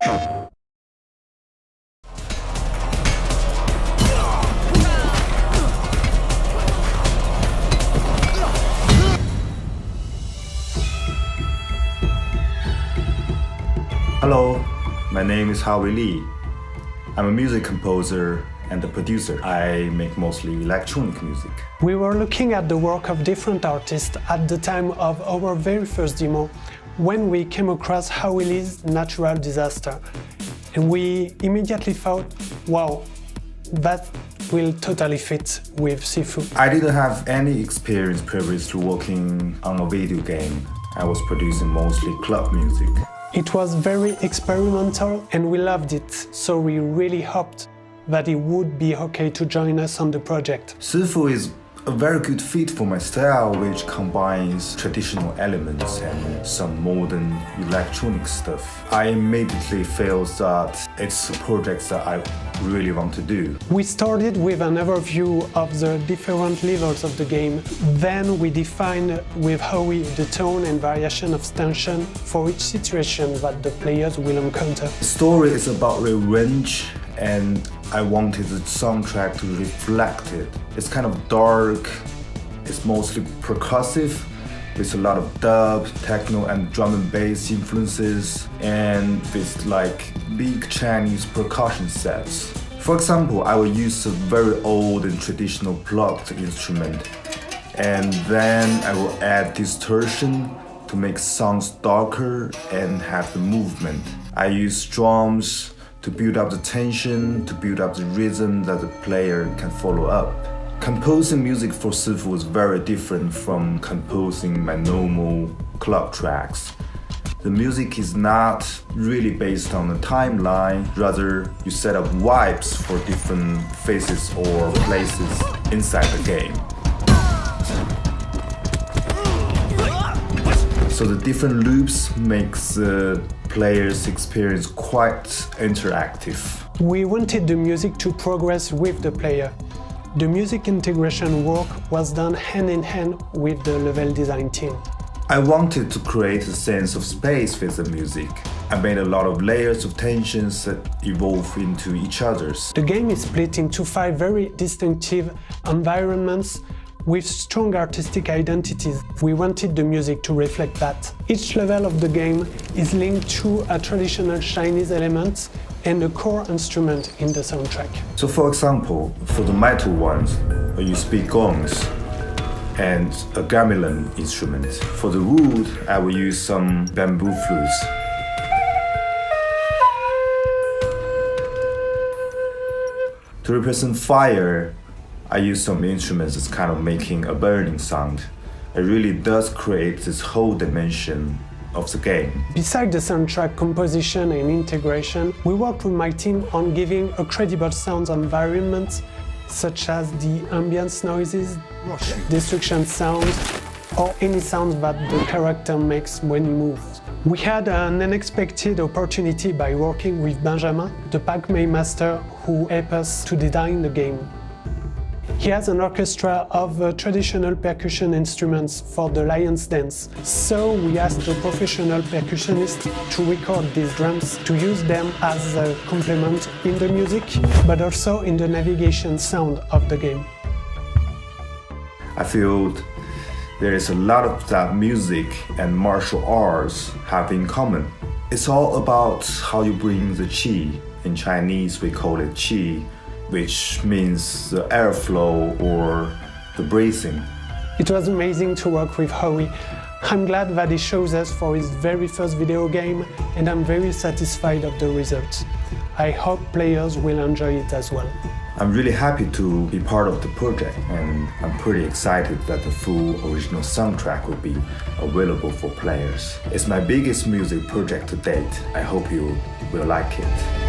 Hello, my name is Howie Lee. I'm a music composer and a producer. I make mostly electronic music. We were looking at the work of different artists at the time of our very first demo when we came across Howie Lee's Natural Disaster. And we immediately thought, wow, that will totally fit with Sifu. I didn't have any experience previous to working on a video game. I was producing mostly club music. It was very experimental and we loved it, so we really hoped that it would be okay to join us on the project. Sifu is a very good fit for my style, which combines traditional elements and some modern electronic stuff. I immediately felt that it's a project that I really want to do. We started with an overview of the different levels of the game. Then we defined with Howie the tone and variation of tension for each situation that the players will encounter. The story is about revenge, and I wanted the soundtrack to reflect it. It's kind of dark, it's mostly percussive, with a lot of dub, techno and drum and bass influences, and with like big Chinese percussion sets. For example, I will use a very old and traditional plucked instrument, and then I will add distortion to make sounds darker and have the movement. I use drums to build up the tension, to build up the rhythm that the player can follow up. Composing music for Sifu was very different from composing my normal club tracks. The music is not really based on a timeline, rather you set up vibes for different phases or places inside the game. So the different loops makes the player's experience quite interactive. We wanted the music to progress with the player. The music integration work was done hand in hand with the level design team. I wanted to create a sense of space with the music. I made a lot of layers of tensions that evolve into each other's. The game is split into 5 very distinctive environments with strong artistic identities. We wanted the music to reflect that. Each level of the game is linked to a traditional Chinese element and a core instrument in the soundtrack. So for example, for the metal ones, you speak gongs and a gamelan instrument. For the wood, I will use some bamboo flutes. To represent fire, I use some instruments that's kind of making a burning sound. It really does create this whole dimension of the game. Besides the soundtrack composition and integration, we worked with my team on giving a credible sound environment, such as the ambience noises, destruction sounds, or any sound that the character makes when he moves. We had an unexpected opportunity by working with Benjamin, the Pac-Man master who helped us to design the game. He has an orchestra of traditional percussion instruments for the Lion's Dance, so we asked the professional percussionist to record these drums to use them as a complement in the music, but also in the navigation sound of the game. I feel there is a lot of that music and martial arts have in common. It's all about how you bring the qi. In Chinese we call it qi, which means the airflow or the breathing. It was amazing to work with Howie. I'm glad that he chose us for his very first video game, and I'm very satisfied of the results. I hope players will enjoy it as well. I'm really happy to be part of the project, and I'm pretty excited that the full original soundtrack will be available for players. It's my biggest music project to date. I hope you will like it.